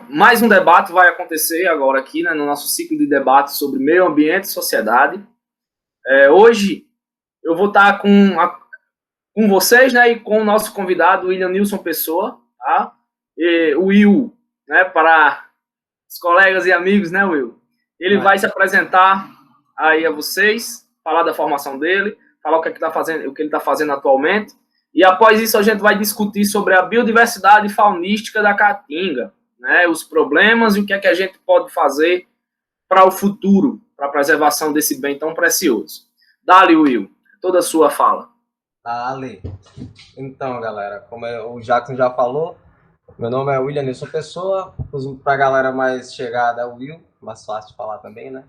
Mais um debate vai acontecer agora aqui, né, no nosso ciclo de debate sobre meio ambiente e sociedade. Hoje eu vou estar com vocês, né, e com o nosso convidado, William Nilson Pessoa, tá? E o Will, né, para os colegas e amigos, né, Will? Ele vai se apresentar aí a vocês, falar da formação dele, falar o que ele está fazendo atualmente. E após isso a gente vai discutir sobre a biodiversidade faunística da Caatinga, né, os problemas e o que é que a gente pode fazer para o futuro, para a preservação desse bem tão precioso. Dali, Will, toda a sua fala. Ali. Então, galera, como o Jackson já falou, meu nome é William Nilson Pessoa, para a galera mais chegada é o Will, mais fácil de falar também, né?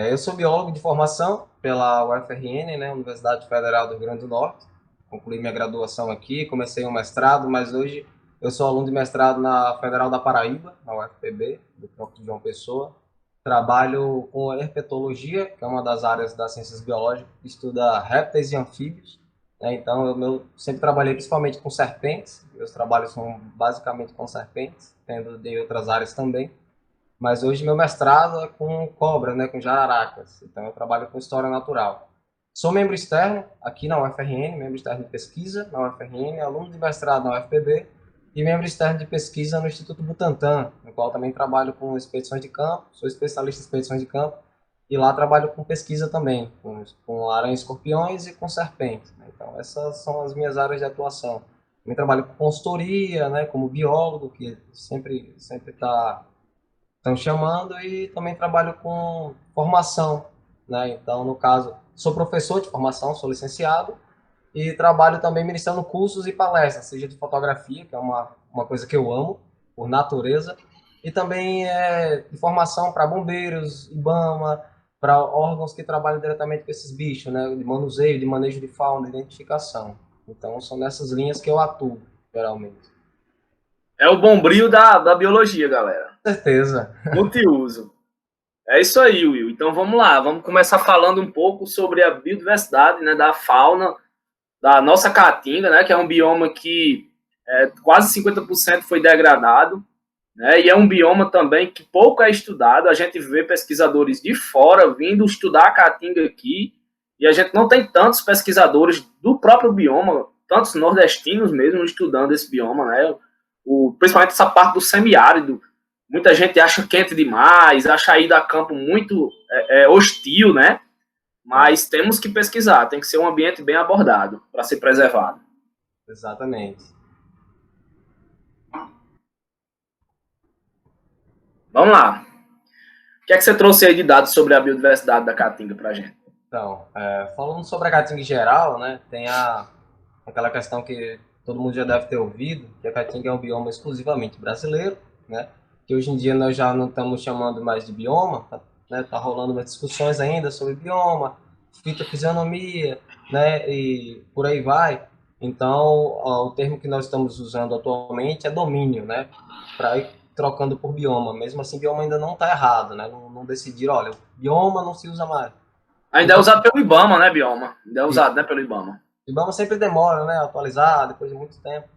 Eu sou biólogo de formação pela UFRN, né, Universidade Federal do Rio Grande do Norte. Concluí minha graduação aqui, comecei um mestrado, mas hoje eu sou aluno de mestrado na Federal da Paraíba, na UFPB, do campus de João Pessoa. Trabalho com herpetologia, que é uma das áreas das ciências biológicas, que estuda répteis e anfíbios. Então, eu sempre trabalhei principalmente com serpentes. Meus trabalhos são basicamente com serpentes, tendo de outras áreas também. Mas hoje meu mestrado é com cobra, né, com jararacas. Então eu trabalho com história natural. Sou membro externo aqui na UFRN, membro externo de pesquisa na UFRN, aluno de mestrado na UFPB e membro externo de pesquisa no Instituto Butantan, no qual também trabalho com expedições de campo, sou especialista em expedições de campo e lá trabalho com pesquisa também, com aranha-escorpiões e com serpentes. Né? Então essas são as minhas áreas de atuação. Também trabalho com consultoria, né, como biólogo, que sempre está estão chamando, e também trabalho com formação, né? Então, no caso, sou professor de formação, sou licenciado e trabalho também ministrando cursos e palestras, seja de fotografia, que é uma coisa que eu amo, por natureza, e também de formação para bombeiros, IBAMA, para órgãos que trabalham diretamente com esses bichos, né? De manuseio, de manejo de fauna, de identificação. Então, são nessas linhas que eu atuo, geralmente. É o bombril da biologia, galera. Com certeza. Multiuso. É isso aí, Will. Então vamos lá, vamos começar falando um pouco sobre a biodiversidade, né, da fauna da nossa caatinga, né, que é um bioma que quase 50% foi degradado, né, e é um bioma também que pouco é estudado. A gente vê pesquisadores de fora vindo estudar a caatinga aqui, e a gente não tem tantos pesquisadores do próprio bioma, tantos nordestinos mesmo estudando esse bioma, né, principalmente essa parte do semiárido. Muita gente acha quente demais, acha a ida a campo muito hostil, né? Mas temos que pesquisar, tem que ser um ambiente bem abordado para ser preservado. Exatamente. Vamos lá. O que é que você trouxe aí de dados sobre a biodiversidade da Caatinga para a gente? Então, falando sobre a Caatinga em geral, né, tem aquela questão que todo mundo já deve ter ouvido, que a Caatinga é um bioma exclusivamente brasileiro, né, que hoje em dia nós já não estamos chamando mais de bioma, né, tá rolando umas discussões ainda sobre bioma, fitofisionomia, né, e por aí vai. Então, o termo que nós estamos usando atualmente é domínio, né, para ir trocando por bioma. Mesmo assim, bioma ainda não está errado, né, não decidir, olha, bioma não se usa mais. Ainda é Então, usado pelo IBAMA, né, bioma? Ainda é usado, né, pelo IBAMA. o IBAMA sempre demora, né, a atualizar depois de muito tempo.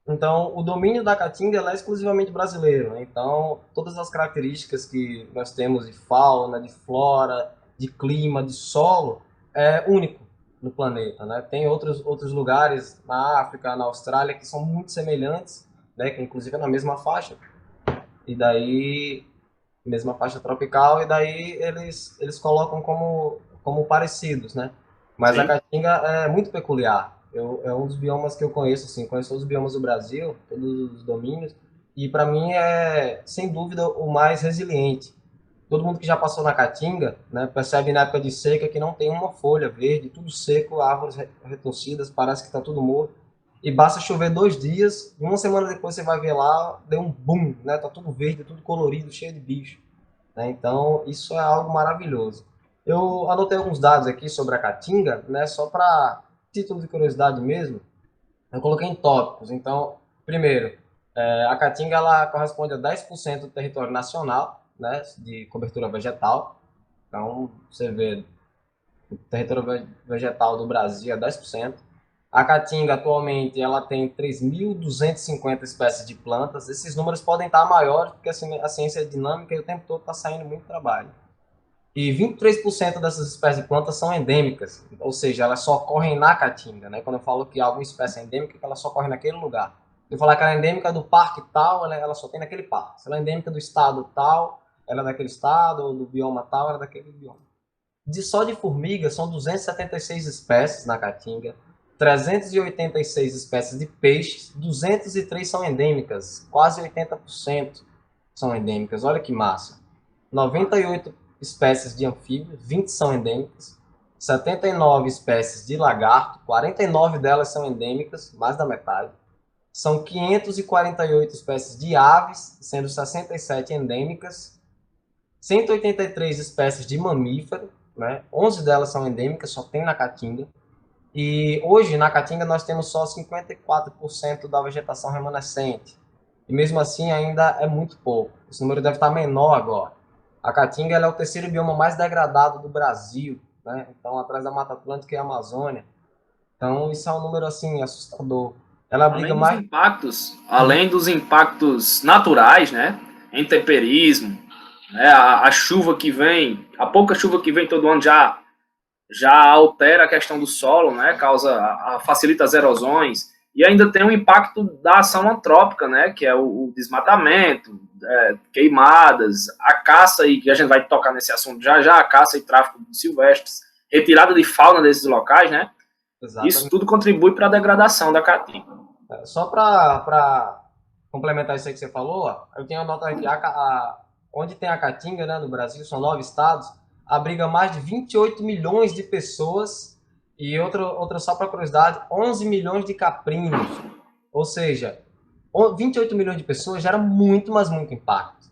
Então, o domínio da Caatinga é exclusivamente brasileiro. Né? Então, todas as características que nós temos de fauna, de flora, de clima, de solo, é único no planeta. Né? Tem outros lugares na África, na Austrália, que são muito semelhantes, né? Que inclusive é na mesma faixa. E daí, mesma faixa tropical, e daí eles colocam como parecidos, né? Mas a Sim. Caatinga é muito peculiar. É um dos biomas que eu conheço, assim, conheço todos os biomas do Brasil, todos os domínios, e para mim é, sem dúvida, o mais resiliente. Todo mundo que já passou na Caatinga, né, percebe na época de seca que não tem uma folha verde, tudo seco, árvores retorcidas, parece que está tudo morto. E basta chover 2 dias, e uma semana depois você vai ver lá, deu um boom, né? Tá tudo verde, tudo colorido, cheio de bicho. Né? Então, isso é algo maravilhoso. Eu anotei alguns dados aqui sobre a Caatinga, né? Só para título de curiosidade mesmo. Eu coloquei em tópicos. Então, primeiro, a Caatinga ela corresponde a 10% do território nacional, né? De cobertura vegetal. Então, você vê, o território vegetal do Brasil é 10%. A caatinga, atualmente, ela tem 3.250 espécies de plantas. Esses números podem estar maiores, porque a ciência é dinâmica e o tempo todo está saindo muito trabalho. E 23% dessas espécies de plantas são endêmicas, ou seja, elas só ocorrem na caatinga, né? Quando eu falo que alguma espécie é endêmica, ela só ocorre naquele lugar. Se eu falar que ela é endêmica do parque tal, ela só tem naquele parque. Se ela é endêmica do estado tal, ela é daquele estado, ou do bioma tal, ela é daquele bioma. Só de formiga, são 276 espécies na caatinga, 386 espécies de peixes, 203 são endêmicas, quase 80% são endêmicas, olha que massa. 98 espécies de anfíbios, 20 são endêmicas, 79 espécies de lagarto, 49 delas são endêmicas, mais da metade. São 548 espécies de aves, sendo 67 endêmicas, 183 espécies de mamífero, né? 11 delas são endêmicas, só tem na Caatinga. E hoje, na Caatinga, nós temos só 54% da vegetação remanescente. E mesmo assim, ainda é muito pouco. Esse número deve estar menor agora. A Caatinga ela é o terceiro bioma mais degradado do Brasil, né? Então, atrás da Mata Atlântica e Amazônia. Então, isso é um número, assim, assustador. Ela abriga mais... Além dos impactos naturais, né? Intemperismo, né? A chuva que vem, a pouca chuva que vem todo ano já altera a questão do solo, né? Facilita as erosões, e ainda tem o impacto da ação antrópica, né? Que é o desmatamento, queimadas, a caça, e que a gente vai tocar nesse assunto já, a caça e tráfico de silvestres, retirada de fauna desses locais, né? Exatamente. Isso tudo contribui para a degradação da caatinga. Só para complementar isso aí que você falou, eu tenho anotado aqui, onde tem a caatinga, né, no Brasil, são 9 estados, abriga mais de 28 milhões de pessoas, e outra só para curiosidade, 11 milhões de caprinos. Ou seja, 28 milhões de pessoas gera muito, mas muito impacto.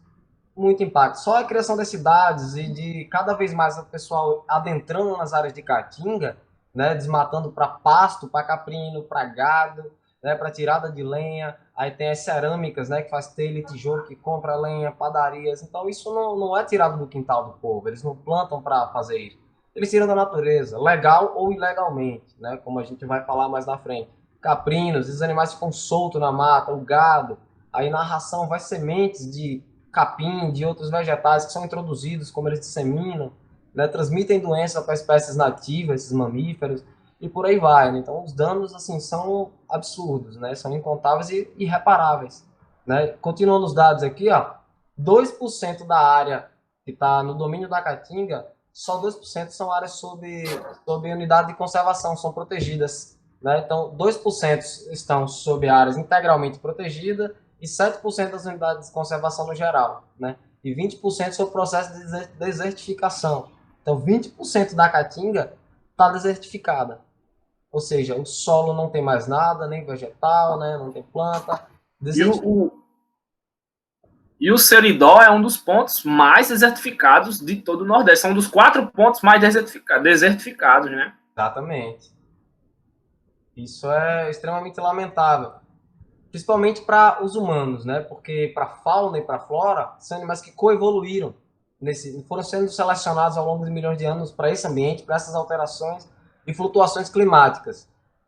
Muito impacto. Só a criação das cidades e de cada vez mais o pessoal adentrando nas áreas de caatinga, né, desmatando para pasto, para caprino, para gado, né, para tirada de lenha. Aí tem as cerâmicas, né, que faz telha e tijolo, que compra lenha, padarias. Então isso não é tirado do quintal do povo. Eles não plantam para fazer isso. Eles tiram da natureza, legal ou ilegalmente, né, como a gente vai falar mais na frente. Caprinos, esses animais ficam soltos na mata, o gado. Aí na ração vai sementes de capim, de outros vegetais que são introduzidos, como eles disseminam, né, transmitem doença para espécies nativas, esses mamíferos, e por aí vai. Né? Então, os danos assim são absurdos, né? São incontáveis e irreparáveis. Né? Continuando os dados aqui, ó, 2% da área que está no domínio da Caatinga, só 2% são áreas sob unidade de conservação, são protegidas. Né? Então, 2% estão sob áreas integralmente protegidas, e 7% das unidades de conservação no geral, né? E 20% sobre o processo de desertificação. Então, 20% da Caatinga está desertificada. Ou seja, o solo não tem mais nada, nem vegetal, né? Não tem planta. E o Seridó é um dos pontos mais desertificados de todo o Nordeste. São um dos 4 pontos mais desertificados, né? Exatamente. Isso é extremamente lamentável. Principalmente para os humanos, né? Porque para a fauna e para a flora, são animais que coevoluíram, foram sendo selecionados ao longo de milhões de anos para esse ambiente, para essas alterações e flutuações climáticas.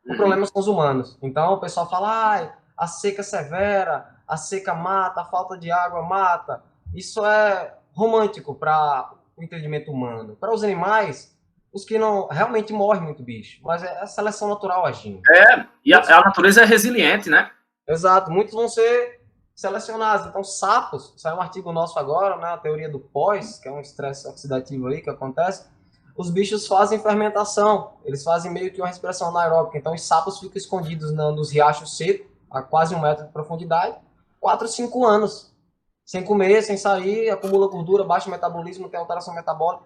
O problema são os humanos. Então o pessoal fala, a seca severa, a seca mata, a falta de água mata. Isso é romântico para o entendimento humano. Para os animais, os que não realmente morrem muito bicho, mas é a seleção natural agindo. E a natureza é resiliente, né? Exato, muitos vão ser selecionados. Então, sapos, saiu um artigo nosso agora, né, a teoria do pós, que é um estresse oxidativo aí que acontece. Os bichos fazem fermentação, eles fazem meio que uma respiração anaeróbica. Então, os sapos ficam escondidos nos riachos secos, a quase 1 metro de profundidade, 4, 5 anos, sem comer, sem sair, acumula gordura, baixo metabolismo, tem alteração metabólica.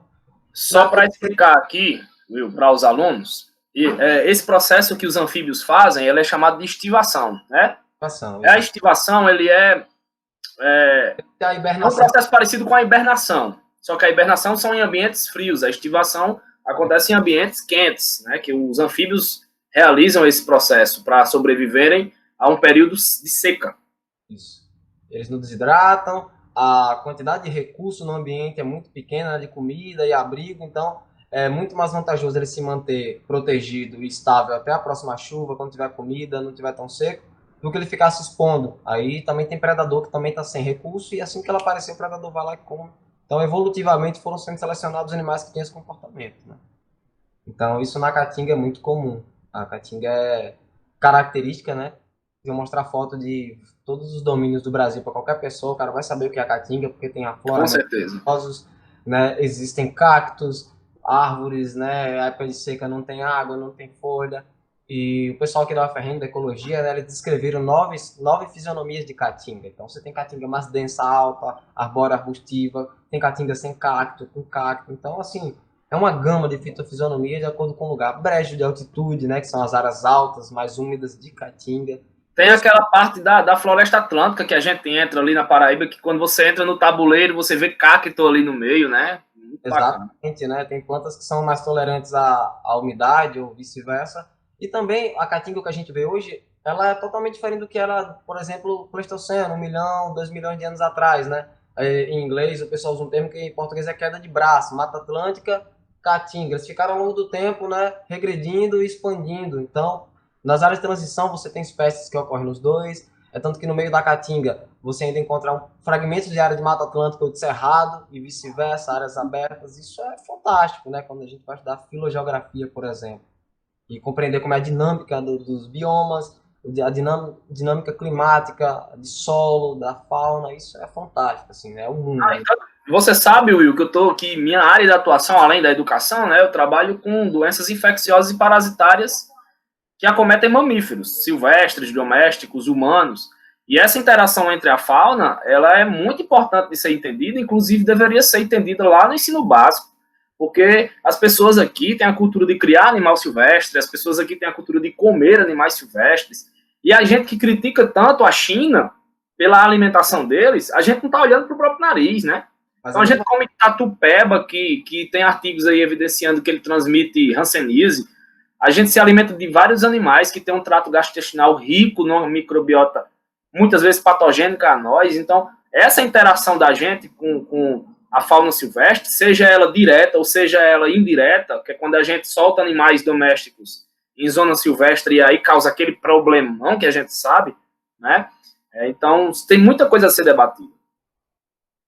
Só para explicar aqui, Will, para os alunos, esse processo que os anfíbios fazem, ele é chamado de estivação, né? A estivação, ele é um processo parecido com a hibernação, só que a hibernação são em ambientes frios, a estivação acontece em ambientes quentes, né, que os anfíbios realizam esse processo para sobreviverem a um período de seca. Isso. Eles não desidratam, a quantidade de recurso no ambiente é muito pequena, de comida e abrigo, então é muito mais vantajoso ele se manter protegido e estável até a próxima chuva, quando tiver comida, não tiver tão seco, do que ele ficar se expondo. Aí também tem predador que também está sem recurso, e assim que ela aparecer, o predador vai lá e come. Então, evolutivamente, foram sendo selecionados animais que tinham esse comportamento, né? Então, isso na caatinga é muito comum. A caatinga é característica, né? Se eu mostrar foto de todos os domínios do Brasil para qualquer pessoa, o cara vai saber o que é a caatinga, porque tem a Com flora, certeza. né? Existem cactos, árvores, né? A época de seca não tem água, não tem folha. E o pessoal que dá ferrenho da ecologia, né, eles descreveram nove fisionomias de caatinga. Então você tem caatinga mais densa, alta, arbórea, arbustiva, tem caatinga sem cacto, com cacto. Então, assim, é uma gama de fitofisionomia de acordo com o lugar. Brejo de altitude, né, que são as áreas altas, mais úmidas de caatinga. Tem aquela parte da Floresta Atlântica que a gente entra ali na Paraíba, que quando você entra no tabuleiro, você vê cacto ali no meio, né? Muito bacana. Exatamente, né? Tem plantas que são mais tolerantes à umidade ou vice-versa. E também a caatinga que a gente vê hoje, ela é totalmente diferente do que era, por exemplo, o Pleistoceno, 1 milhão, 2 milhões de anos atrás, né? Em inglês, o pessoal usa um termo que em português é queda de braço, Mata Atlântica, caatinga. Eles ficaram ao longo do tempo, né, regredindo e expandindo. Então, nas áreas de transição, você tem espécies que ocorrem nos dois. É tanto que no meio da caatinga você ainda encontra fragmentos de área de Mata Atlântica ou de Cerrado e vice-versa, áreas abertas. Isso é fantástico, né? Quando a gente vai estudar filogeografia, por exemplo, e compreender como é a dinâmica dos biomas, a dinâmica climática, de solo, da fauna, isso é fantástico, assim, né? O mundo. Então, você sabe, Will, que eu tô aqui, minha área de atuação, além da educação, né? Eu trabalho com doenças infecciosas e parasitárias que acometem mamíferos, silvestres, domésticos, humanos. E essa interação entre a fauna, ela é muito importante de ser entendida, inclusive deveria ser entendida lá no ensino básico, porque as pessoas aqui têm a cultura de criar animal silvestre, as pessoas aqui têm a cultura de comer animais silvestres, e a gente que critica tanto a China pela alimentação deles, a gente não está olhando para o próprio nariz, né? Então a gente come tatu-peba, que tem artigos aí evidenciando que ele transmite hanseníase. A gente se alimenta de vários animais que têm um trato gastrointestinal rico numa microbiota, muitas vezes patogênica a nós. Então, essa interação da gente com a fauna silvestre, seja ela direta ou seja ela indireta, que é quando a gente solta animais domésticos em zona silvestre e aí causa aquele problemão que a gente sabe, né? Então, tem muita coisa a ser debatida.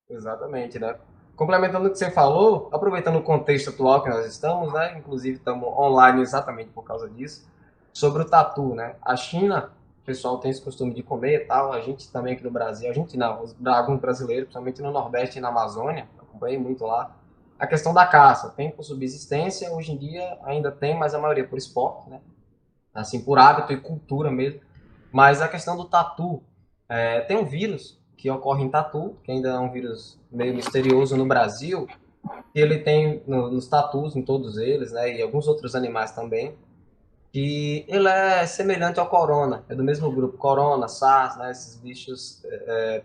Exatamente, né? Complementando o que você falou, aproveitando o contexto atual que nós estamos, né? Inclusive estamos online exatamente por causa disso, sobre o tatu, né? A China, o pessoal tem esse costume de comer e tal, a gente também aqui no Brasil, a gente não, alguns brasileiros, principalmente no Nordeste e na Amazônia, acompanhei muito lá, a questão da caça, tem por subsistência, hoje em dia ainda tem, mas a maioria por esporte, né? Assim, por hábito e cultura mesmo. Mas a questão do tatu, tem um vírus que ocorre em tatu, que ainda é um vírus meio misterioso no Brasil, que ele tem nos tatus, em todos eles, né, e alguns outros animais também, que ele é semelhante ao corona, é do mesmo grupo, corona, SARS, né, esses bichos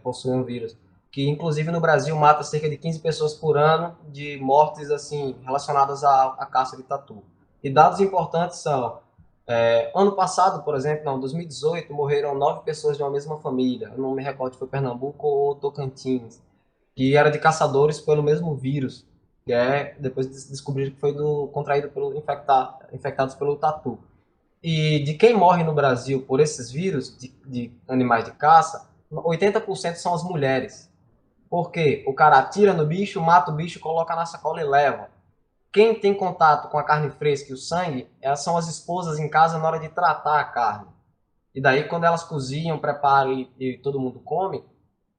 possuem um vírus, que inclusive no Brasil mata cerca de 15 pessoas por ano de mortes assim relacionadas à caça de tatu. E dados importantes são ano passado, por exemplo, não, 2018, morreram 9 pessoas de uma mesma família. Eu não me recordo se foi Pernambuco ou Tocantins, que era de caçadores pelo mesmo vírus. Depois descobriram que foi contraído infectados pelo tatu. E de quem morre no Brasil por esses vírus de animais de caça, 80% são as mulheres. Por quê? O cara atira no bicho, mata o bicho, coloca na sacola e leva. Quem tem contato com a carne fresca e o sangue, elas são as esposas em casa na hora de tratar a carne. E daí, quando elas cozinham, preparam e todo mundo come,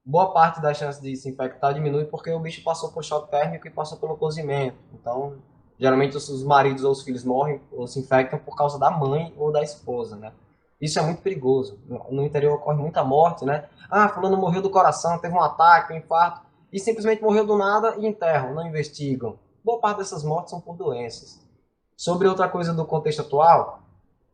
boa parte da chance de se infectar diminui porque o bicho passou por choque térmico e passou pelo cozimento. Então, geralmente os maridos ou os filhos morrem ou se infectam por causa da mãe ou da esposa, né? Isso é muito perigoso. No interior ocorre muita morte, né? Ah, fulano morreu do coração, teve um ataque, um infarto, e simplesmente morreu do nada e enterram, não investigam. Boa parte dessas mortes são por doenças. Sobre outra coisa do contexto atual,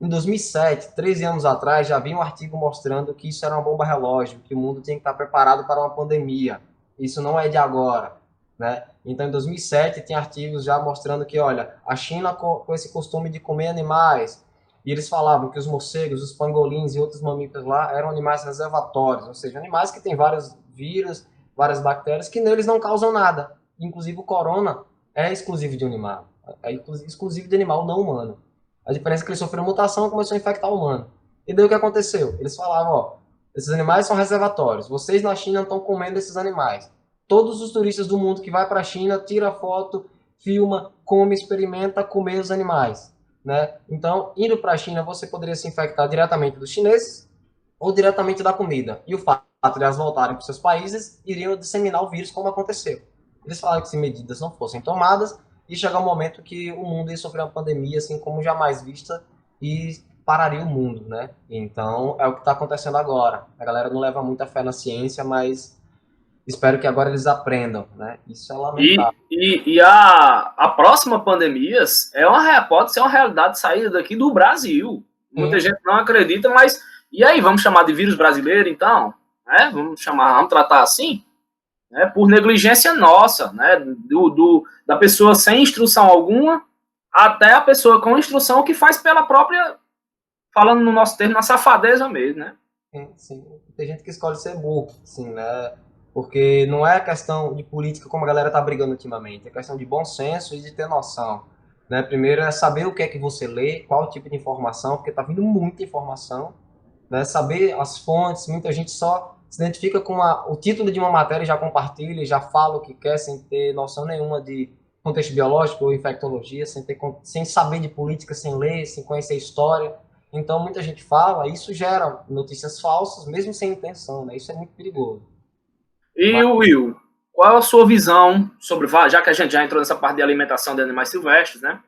em 2007, 13 anos atrás, já havia um artigo mostrando que isso era uma bomba relógio, que o mundo tinha que estar preparado para uma pandemia. Isso não é de agora, né? Então, em 2007, tem artigos já mostrando que, olha, a China com esse costume de comer animais, e eles falavam que os morcegos, os pangolins e outros mamíferos lá eram animais reservatórios, ou seja, animais que têm vários vírus, várias bactérias, que neles não causam nada. Inclusive o corona é exclusivo de um animal. é exclusivo de animal não humano. A diferença é que ele sofreu mutação e começou a infectar o humano. E daí o que aconteceu? Eles falavam, ó, esses animais são reservatórios, vocês na China estão comendo esses animais. Todos os turistas do mundo que vai para a China, tira foto, filma, come, experimenta comer os animais. Né? Então, indo para a China, você poderia se infectar diretamente dos chineses ou diretamente da comida. E o fato de elas voltarem para seus países iriam disseminar o vírus, como aconteceu. Eles falaram que se medidas não fossem tomadas, ia chegar um momento que o mundo ia sofrer uma pandemia, assim como jamais vista, e pararia o mundo, né? Então, é o que está acontecendo agora. A galera não leva muita fé na ciência, mas espero que agora eles aprendam, né? Isso é lamentável. E a próxima pandemia pode ser uma realidade saída daqui do Brasil. Muita gente não acredita, mas e aí, vamos chamar de vírus brasileiro, então? Vamos tratar assim? Por negligência nossa, né? Da pessoa sem instrução alguma até a pessoa com instrução que faz pela própria, falando no nosso termo, na safadeza mesmo, né? Sim. Tem gente que escolhe ser burro, assim, né? Porque não é questão de política como a galera tá brigando ultimamente, é questão de bom senso e de ter noção. Né? Primeiro é saber o que é que você lê, qual tipo de informação, porque tá vindo muita informação, né? Saber as fontes, muita gente só se identifica com o título de uma matéria e já compartilha, já fala o que quer, sem ter noção nenhuma de contexto biológico ou infectologia, sem saber de política, sem ler, sem conhecer história. Então, muita gente fala, isso gera notícias falsas, mesmo sem intenção, né? Isso é muito perigoso. E, Will, qual é a sua visão sobre, já que a gente já entrou nessa parte de alimentação de animais silvestres, né?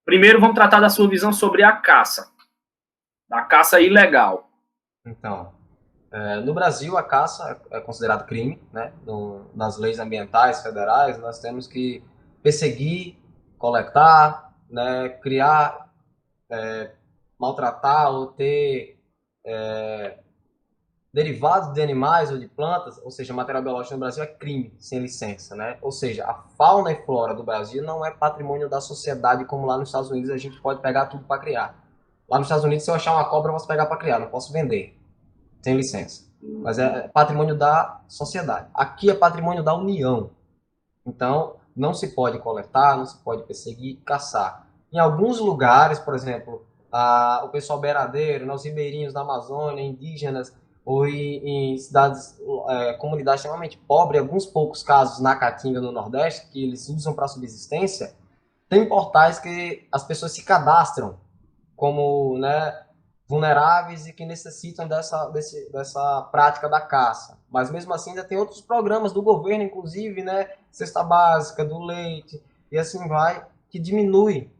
Primeiro, vamos tratar da sua visão sobre a caça. Da caça ilegal. Então, no Brasil, a caça é considerada crime, né? Nas leis ambientais federais, nós temos que perseguir, coletar, né? Criar, maltratar ou ter derivados de animais ou de plantas, ou seja, material biológico no Brasil é crime, sem licença, né? Ou seja, a fauna e flora do Brasil não é patrimônio da sociedade como lá nos Estados Unidos a gente pode pegar tudo para criar. Lá nos Estados Unidos, se eu achar uma cobra, eu posso pegar para criar, não posso vender, sem licença. Mas é patrimônio da sociedade. Aqui é patrimônio da União. Então, não se pode coletar, não se pode perseguir, caçar. Em alguns lugares, por exemplo, o pessoal beiradeiro, nos ribeirinhos da Amazônia, indígenas, ou em cidades, comunidades extremamente pobres, alguns poucos casos na Caatinga, no Nordeste, que eles usam para subsistência, tem portais que as pessoas se cadastram como, né, vulneráveis e que necessitam dessa prática da caça. Mas mesmo assim ainda tem outros programas do governo, inclusive, né, cesta básica, do leite, e assim vai, que diminui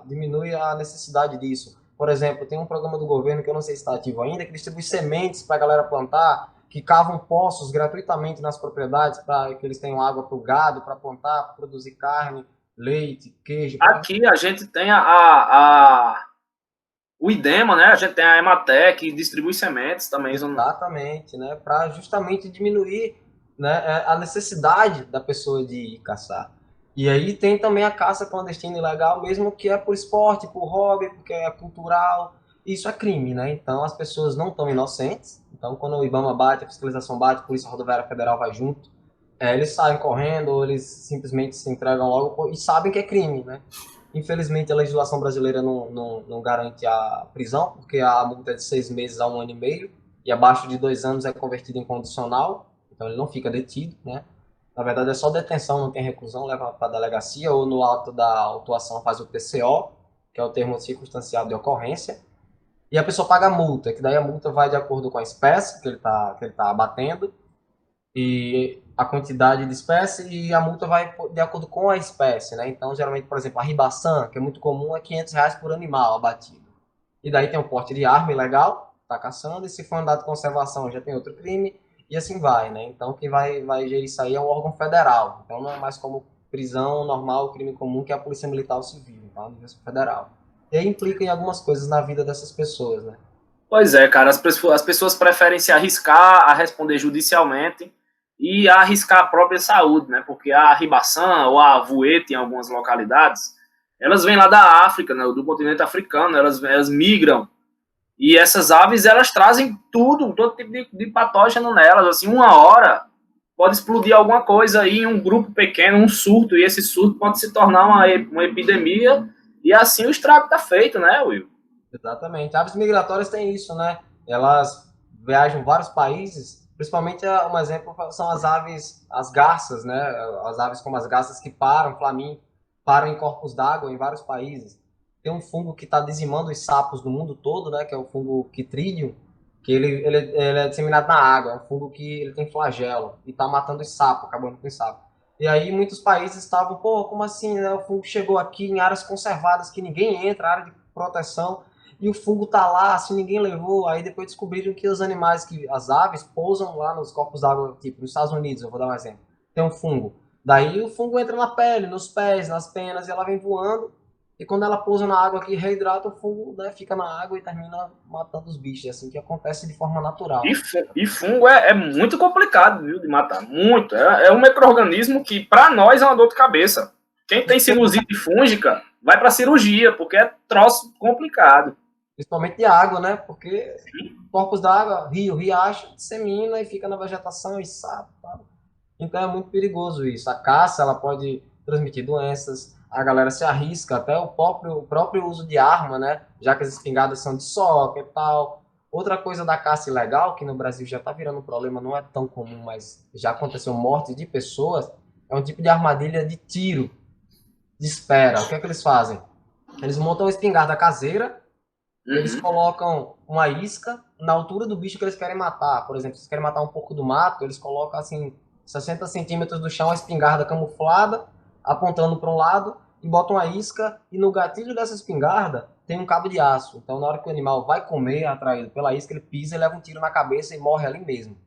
diminui a necessidade disso. Por exemplo, tem um programa do governo que eu não sei se está ativo ainda, que distribui sementes para a galera plantar, que cavam poços gratuitamente nas propriedades para que eles tenham água para o gado, para plantar, para produzir carne, leite, queijo. Aqui a gente tem o IDEMA, né? A gente tem a Emater, que distribui sementes também. Exatamente, né? Para justamente diminuir, né, a necessidade da pessoa de ir caçar. E aí tem também a caça clandestina ilegal, mesmo que é por esporte, por hobby, porque é cultural. Isso é crime, né? Então as pessoas não estão inocentes. Então quando o IBAMA bate, a fiscalização bate, a Polícia Rodoviária Federal vai junto, eles saem correndo ou eles simplesmente se entregam logo e sabem que é crime, né? Infelizmente a legislação brasileira não garante a prisão, porque a multa é de 6 meses a 1 ano e meio, e abaixo de 2 anos é convertido em condicional, então ele não fica detido, né? Na verdade é só detenção, não tem reclusão, leva para a delegacia ou no ato da autuação faz o TCO, que é o termo circunstanciado de ocorrência, e a pessoa paga a multa, que daí a multa vai de acordo com a espécie que ele tá abatendo, e a quantidade de espécie, e a multa vai de acordo com a espécie, né? Então, geralmente, por exemplo, a ribaçã, que é muito comum, é R$ 500 por animal abatido. E daí tem o porte de arma ilegal, tá caçando, e se for andado de conservação já tem outro crime, e assim vai, né? Então, quem vai gerir isso aí é um órgão federal. Então, não é mais como prisão normal, crime comum, que é a Polícia Militar ou Civil, então é a nível federal. E aí implica em algumas coisas na vida dessas pessoas, né? Pois é, cara, as pessoas preferem se arriscar a responder judicialmente e a arriscar a própria saúde, né? Porque a ribaçã ou a voete em algumas localidades, elas vêm lá da África, né? Do continente africano, elas migram. E essas aves, elas trazem todo tipo de patógeno nelas. Assim, uma hora pode explodir alguma coisa aí em um grupo pequeno, um surto, e esse surto pode se tornar uma epidemia, e assim o estrago está feito, né, Will? Exatamente. Aves migratórias têm isso, né? Elas viajam vários países, principalmente um exemplo são as aves, as garças, né? As aves como as garças que param, flamingos, param em corpos d'água em vários países. Tem um fungo que está dizimando os sapos do mundo todo, né? Que é o fungo Chytridium, que ele é disseminado na água. É um fungo que ele tem flagelo e está matando os sapos, acabando com os sapos. E aí muitos países estavam, pô, como assim, né? O fungo chegou aqui em áreas conservadas que ninguém entra, área de proteção, e o fungo tá lá, assim, ninguém levou. Aí depois descobriram que os animais, que as aves, pousam lá nos corpos d'água, tipo, nos Estados Unidos, eu vou dar um exemplo. Tem um fungo. Daí o fungo entra na pele, nos pés, nas penas, e ela vem voando. E quando ela pousa na água aqui, reidrata, o fungo, né, fica na água e termina matando os bichos. É assim que acontece de forma natural. E fungo é muito complicado, viu, de matar. Muito. É um micro-organismo que, para nós, é uma dor de cabeça. Quem tem sinusite fúngica vai para cirurgia, porque é troço complicado. Principalmente de água, né? Porque corpos d'água, rio, riacho, dissemina e fica na vegetação e sapo, tal. Então é muito perigoso isso. A caça, ela pode transmitir doenças, a galera se arrisca, até o próprio uso de arma, né? Já que as espingardas são de soca e tal. Outra coisa da caça ilegal, que no Brasil já está virando um problema, não é tão comum, mas já aconteceu morte de pessoas, é um tipo de armadilha de tiro, de espera. O que é que eles fazem? Eles montam uma espingarda caseira, eles colocam uma isca na altura do bicho que eles querem matar. Por exemplo, se eles querem matar um porco do mato, eles colocam assim 60 centímetros do chão a espingarda camuflada, apontando para um lado, e botam a isca, e no gatilho dessa espingarda tem um cabo de aço. Então, na hora que o animal vai comer, atraído pela isca, ele pisa e leva um tiro na cabeça e morre ali mesmo.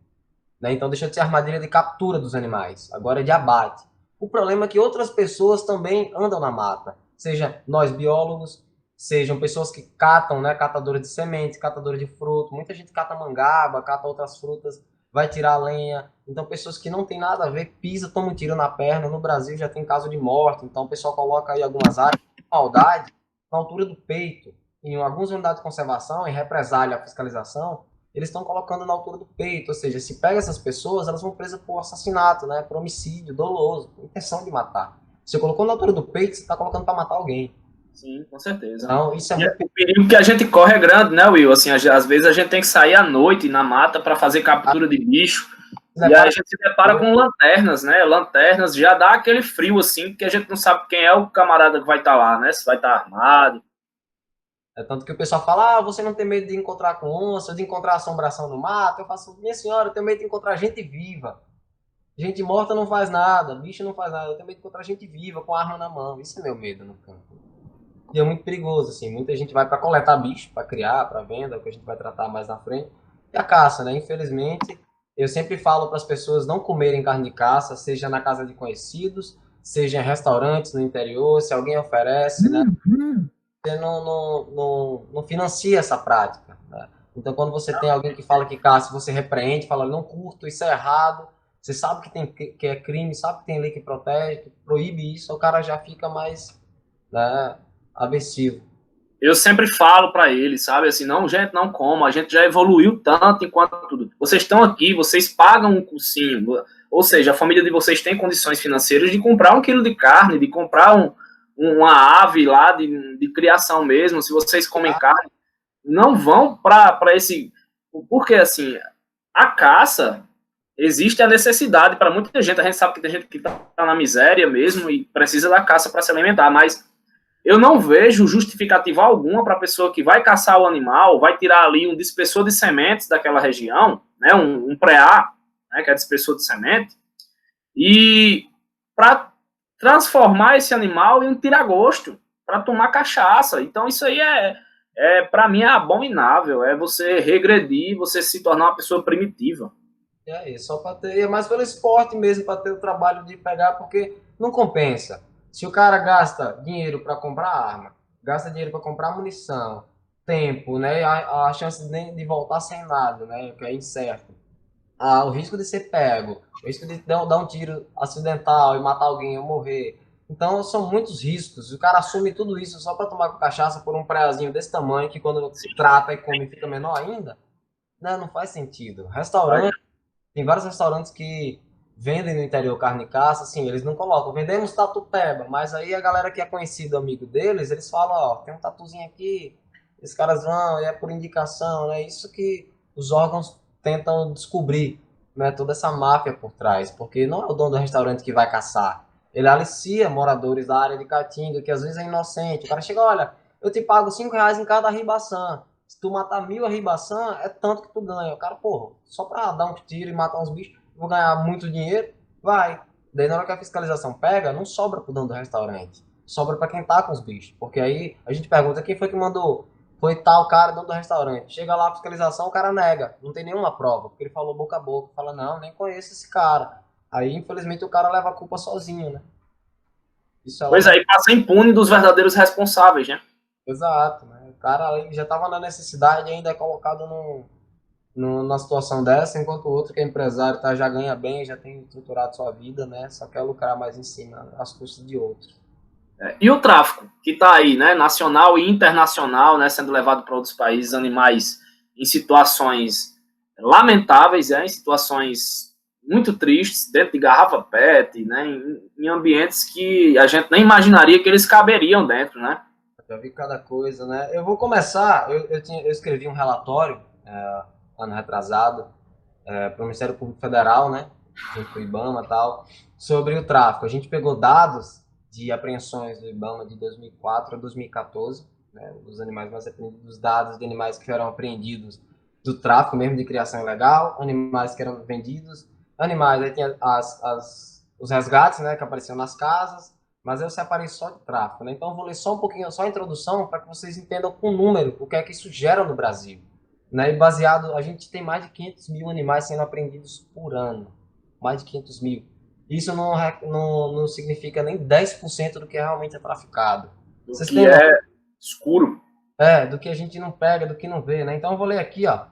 Né? Então, deixa de ser armadilha de captura dos animais, agora é de abate. O problema é que outras pessoas também andam na mata, seja nós biólogos, sejam pessoas que catam, né, catadores de semente, catadores de fruto. Muita gente cata mangaba, cata outras frutas, vai tirar lenha. Então, pessoas que não tem nada a ver, pisa, toma um tiro na perna. No Brasil já tem caso de morte. Então, o pessoal coloca aí algumas áreas de maldade na altura do peito. Em algumas unidades de conservação, em represália à fiscalização, eles estão colocando na altura do peito. Ou seja, se pega essas pessoas, elas vão presas por assassinato, né, por homicídio doloso, por intenção de matar. Se você colocou na altura do peito, você está colocando para matar alguém. Sim, com certeza. Então, isso é muito... O perigo que a gente corre é grande, né, Will? Assim, às vezes a gente tem que sair à noite na mata para fazer captura de bicho. E aí a gente se depara com lanternas, né? Lanternas já dá aquele frio, assim, porque a gente não sabe quem é o camarada que vai estar lá, né? Se vai estar armado. É tanto que o pessoal fala, você não tem medo de encontrar com onça, de encontrar assombração no mato? Eu faço, minha senhora, eu tenho medo de encontrar gente viva. Gente morta não faz nada, bicho não faz nada. Eu tenho medo de encontrar gente viva, com arma na mão. Isso é meu medo no campo. E é muito perigoso, assim. Muita gente vai para coletar bicho, para criar, para venda, que a gente vai tratar mais na frente. E a caça, né? Infelizmente, eu sempre falo para as pessoas não comerem carne de caça, seja na casa de conhecidos, seja em restaurantes no interior, se alguém oferece, né? Você não financia essa prática, né? Então, quando você tem alguém que fala que caça, você repreende, fala, não curto, isso é errado. Você sabe que é crime, sabe que tem lei que protege, que proíbe isso, o cara já fica mais, né, aversivo. Eu sempre falo para eles, sabe, assim, não, gente, não coma, a gente já evoluiu tanto enquanto tudo. Vocês estão aqui, vocês pagam um cursinho, ou seja, a família de vocês tem condições financeiras de comprar 1 quilo de carne, de comprar uma ave lá de criação mesmo. Se vocês comem carne, não vão para esse... Porque, assim, a caça, existe a necessidade para muita gente. A gente sabe que tem gente que está na miséria mesmo e precisa da caça para se alimentar, mas eu não vejo justificativa alguma para a pessoa que vai caçar o animal, vai tirar ali um dispersor de sementes daquela região, né, um preá, né, que é dispersor de semente, e para transformar esse animal em um tiragosto, para tomar cachaça. Então isso aí para mim é abominável, é você regredir, você se tornar uma pessoa primitiva. É isso, só para ter, é mais pelo esporte mesmo, para ter o trabalho de pegar, porque não compensa. Se o cara gasta dinheiro para comprar arma, gasta dinheiro para comprar munição, tempo, né, a chance de voltar sem nada, né, que é incerto. O risco de ser pego, o risco de dar um tiro acidental e matar alguém ou morrer. Então, são muitos riscos. O cara assume tudo isso só para tomar cachaça por um preazinho desse tamanho, que quando se trata e come fica menor ainda, né, não faz sentido. Restaurante, tem vários restaurantes que vendem no interior carne e caça, assim, eles não colocam, vendemos tatu-peba, mas aí a galera que é conhecido, amigo deles, eles falam, ó, tem um tatuzinho aqui, esses caras vão, e é por indicação, né? Isso que os órgãos tentam descobrir, né? Toda essa máfia por trás, porque não é o dono do restaurante que vai caçar, ele alicia moradores da área de Caatinga, que às vezes é inocente, o cara chega, olha, eu te pago R$ 5 em cada ribaçã, se tu matar 1.000 a ribaçã, é tanto que tu ganha. O cara, porra, só pra dar um tiro e matar uns bichos, vou ganhar muito dinheiro? Vai. Daí na hora que a fiscalização pega, não sobra pro dono do restaurante. Sobra pra quem tá com os bichos. Porque aí a gente pergunta quem foi que mandou. Foi tal cara, dono do restaurante. Chega lá a fiscalização, o cara nega. Não tem nenhuma prova. Porque ele falou boca a boca. Fala, não, nem conheço esse cara. Aí, infelizmente, o cara leva a culpa sozinho, né? Isso pois aí passa impune dos verdadeiros responsáveis, né? Exato, né? O cara já tava na necessidade e ainda é colocado numa situação dessa, enquanto o outro que é empresário tá, já ganha bem, já tem estruturado sua vida, né? Só quer lucrar mais em cima, às custas de outros. E o tráfico, que está aí, né, nacional e internacional, né, sendo levado para outros países, animais em situações lamentáveis, em situações muito tristes, dentro de garrafa PET, né, em ambientes que a gente nem imaginaria que eles caberiam dentro, né? Já vi cada coisa, né? Eu vou começar, eu escrevi um relatório, ano retrasado, para o Ministério Público Federal, né, junto com o IBAMA e tal, sobre o tráfico. A gente pegou dados de apreensões do IBAMA de 2004 a 2014, né, dos animais mais apreendidos, dos dados de animais que foram apreendidos do tráfico mesmo de criação ilegal, animais que eram vendidos, animais, aí tinha os resgates, né, que apareciam nas casas, mas eu separei só de tráfico, né? Então eu vou ler só um pouquinho, só a introdução, para que vocês entendam com número o que é que isso gera no Brasil. Né? E baseado, a gente tem mais de 500 mil animais sendo apreendidos por ano. Mais de 500 mil. Isso não significa nem 10% do que realmente é traficado. Do vocês que é escuro. Do que a gente não pega, do que não vê, né? Então eu vou ler aqui, ó.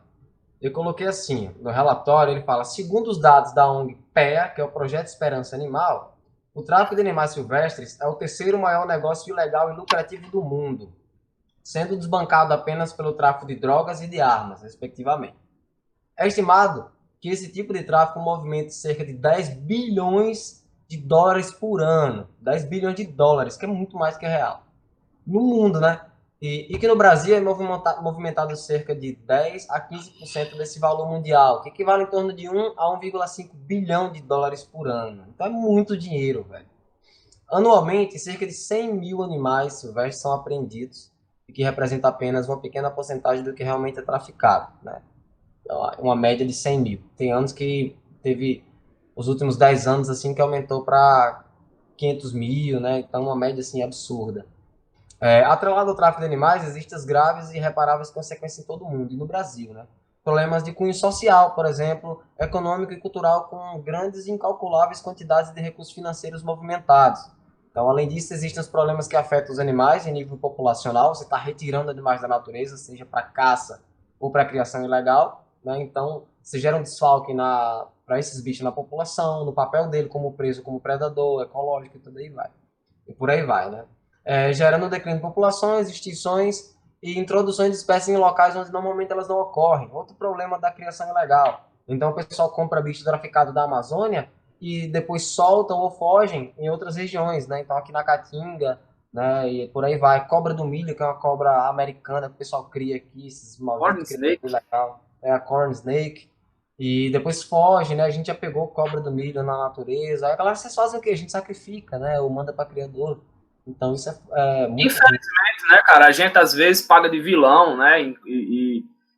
Eu coloquei assim, no relatório, ele fala, segundo os dados da ONG PEA, que é o Projeto Esperança Animal, o tráfico de animais silvestres é o terceiro maior negócio ilegal e lucrativo do mundo, sendo desbancado apenas pelo tráfico de drogas e de armas, respectivamente. É estimado que esse tipo de tráfico movimenta cerca de 10 bilhões de dólares por ano. 10 bilhões de dólares, que é muito mais que real. No mundo, né? E que no Brasil é movimentado cerca de 10 a 15% desse valor mundial, que equivale em torno de 1 a 1,5 bilhão de dólares por ano. Então é muito dinheiro, velho. Anualmente, cerca de 100 mil animais silvestres são apreendidos, e que representa apenas uma pequena porcentagem do que realmente é traficado, né? Uma média de 100 mil. Tem anos que teve, os últimos 10 anos, assim, que aumentou para 500 mil, né? Então, uma média, assim, absurda. Atrelado ao tráfico de animais, existem as graves e irreparáveis consequências em todo o mundo, e no Brasil, né? Problemas de cunho social, por exemplo, econômico e cultural, com grandes e incalculáveis quantidades de recursos financeiros movimentados. Então, além disso, existem os problemas que afetam os animais em nível populacional. Você está retirando animais da natureza, seja para caça ou para criação ilegal, né? Então, você gera um desfalque para esses bichos na população, no papel dele como preso, como predador, ecológico e tudo aí vai. E por aí vai, né? Gerando declínio de populações, extinções e introduções de espécies em locais onde normalmente elas não ocorrem. Outro problema da criação ilegal. Então, o pessoal compra bicho traficado da Amazônia e depois soltam ou fogem em outras regiões, né? Então, aqui na Caatinga, né? E por aí vai. Cobra do milho, que é uma cobra americana que o pessoal cria aqui, esses malditos criadores legal. É a corn snake. E depois foge, né? A gente já pegou cobra do milho na natureza. Aí a galera, vocês fazem o quê? A gente sacrifica, né? Ou manda para criador. Então isso é muito... Infelizmente, né, cara? A gente às vezes paga de vilão, né?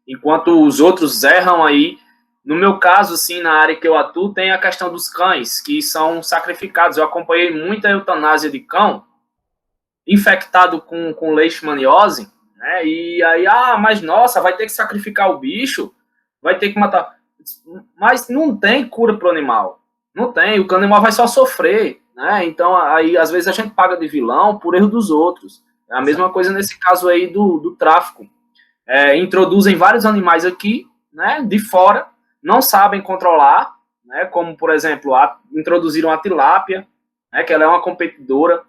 Enquanto os outros erram aí. No meu caso, assim, na área que eu atuo, tem a questão dos cães, que são sacrificados. Eu acompanhei muita eutanásia de cão infectado com leishmaniose, né? E aí, mas nossa, vai ter que sacrificar o bicho, vai ter que matar. Mas não tem cura para o animal. Não tem, o animal vai só sofrer, né? Então, aí, às vezes, a gente paga de vilão por erro dos outros. É a mesma coisa nesse caso aí do tráfico. Introduzem vários animais aqui, né, de fora, não sabem controlar, né, como, por exemplo, introduziram a tilápia, né, que ela é uma competidora.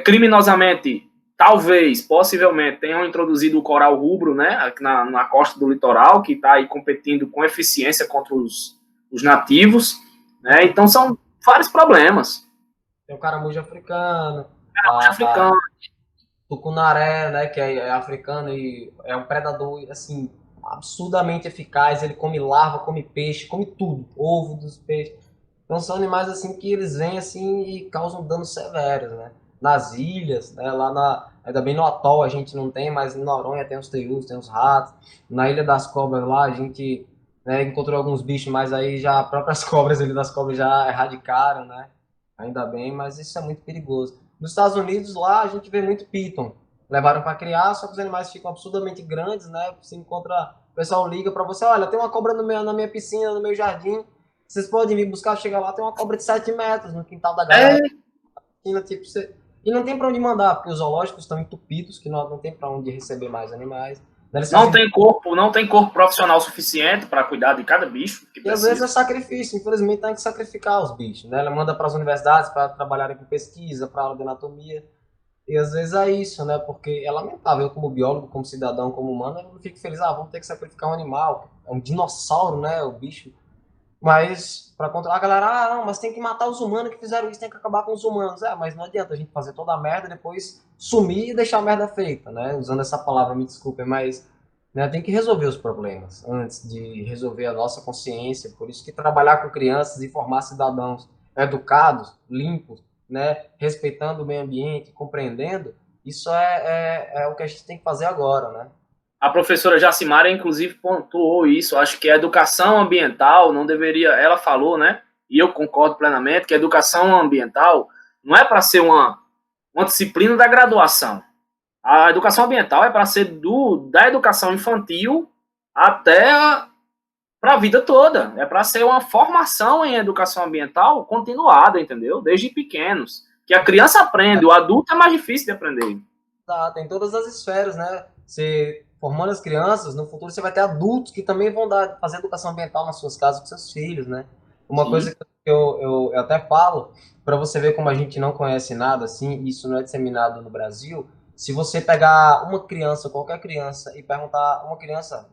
Criminosamente, talvez, possivelmente, tenham introduzido o coral rubro, né, na costa do litoral, que está aí competindo com eficiência contra os nativos. né? Então são vários problemas. Tem o caramujo africano, Africano. tucunaré, né, que é africano e é um predador, assim, absurdamente eficaz. Ele come larva, come peixe, come tudo, ovo dos peixes. Então são animais, assim, que eles vêm, assim, e causam danos severos, né? Nas ilhas, né, ainda bem no atol a gente não tem, mas em Noronha tem os teius, tem os ratos. Na Ilha das Cobras lá a gente, né, encontrou alguns bichos, mas aí já as próprias cobras, Ilha das Cobras já erradicaram, né? Ainda bem, mas isso é muito perigoso. Nos Estados Unidos, lá, a gente vê muito piton. Levaram para criar, só que os animais ficam absurdamente grandes, né? Você encontra, o pessoal liga para você, olha, tem uma cobra na minha piscina, no meu jardim, vocês podem vir buscar, chegar lá, tem uma cobra de 7 metros no quintal da galera. Tipo, e não tem para onde mandar, porque os zoológicos estão entupidos, que não tem para onde receber mais animais. Não tem corpo profissional suficiente para cuidar de cada bicho que E às vezes é sacrifício, infelizmente tem que sacrificar os bichos, né? Ela manda para as universidades para trabalharem com pesquisa, para aula de anatomia. E às vezes é isso, né? Porque é lamentável, eu como biólogo, como cidadão, como humano, eu não fico feliz, vamos ter que sacrificar um animal, é um dinossauro, né? O bicho. Mas, para controlar a galera, não, mas tem que matar os humanos que fizeram isso, tem que acabar com os humanos. Mas não adianta a gente fazer toda a merda e depois sumir e deixar a merda feita, né? Usando essa palavra, me desculpem, mas né, tem que resolver os problemas antes de resolver a nossa consciência. Por isso que trabalhar com crianças e formar cidadãos educados, limpos, né, respeitando o meio ambiente, compreendendo, isso é o que a gente tem que fazer agora, né? A professora Jacimara, inclusive, pontuou isso. Acho que a educação ambiental não deveria. Ela falou, né? E eu concordo plenamente que a educação ambiental não é para ser uma disciplina da graduação. A educação ambiental é para ser da educação infantil até para a vida toda. É para ser uma formação em educação ambiental continuada, entendeu? Desde pequenos. Que a criança aprende, o adulto é mais difícil de aprender. Tá, tem todas as esferas, né? Você formando as crianças, no futuro você vai ter adultos que também vão fazer educação ambiental nas suas casas com seus filhos, né? Uma Sim. coisa que eu até falo, para você ver como a gente não conhece nada, assim, isso não é disseminado no Brasil. Se você pegar uma criança, qualquer criança, e perguntar uma criança,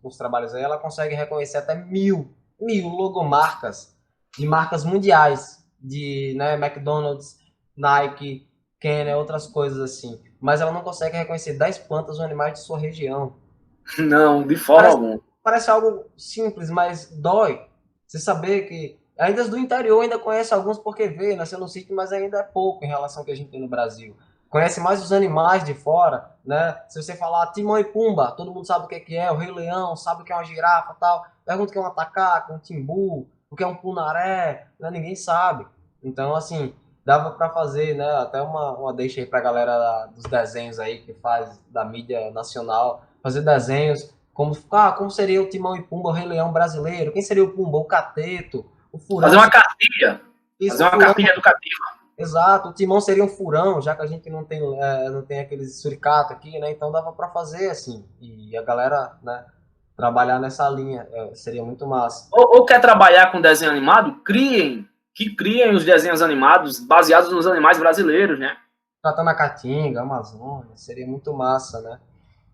nos trabalhos aí, ela consegue reconhecer até mil logomarcas de marcas mundiais, de, né, McDonald's, Nike, Kenner, outras coisas assim. Mas ela não consegue reconhecer 10 plantas ou animais de sua região. Não, de forma alguma. Parece algo simples, mas dói. Você saber que ainda do interior ainda conhece alguns porque vê, nasceu no sítio, mas ainda é pouco em relação ao que a gente tem no Brasil. Conhece mais os animais de fora, né? Se você falar Timão e Pumba, todo mundo sabe o que é, o Rei Leão, sabe o que é uma girafa, tal. Pergunta o que é um atacaca, um timbu, o que é um punaré, né? Ninguém sabe. Então, assim, dava para fazer, né, até uma deixa aí pra galera dos desenhos aí que faz da mídia nacional, fazer desenhos como seria o Timão e Pumba, o Rei Leão brasileiro, quem seria o Pumba, o Cateto, o Furão. Fazer uma cartilha. Isso, fazer uma cartilha educativa. Exato, o Timão seria um furão, já que a gente não tem aqueles suricato aqui, né? Então dava para fazer assim, e a galera, né, trabalhar nessa linha, seria muito massa. Ou quer trabalhar com desenho animado? Que criem os desenhos animados baseados nos animais brasileiros, né? Tratando a Caatinga, a Amazônia, seria muito massa, né?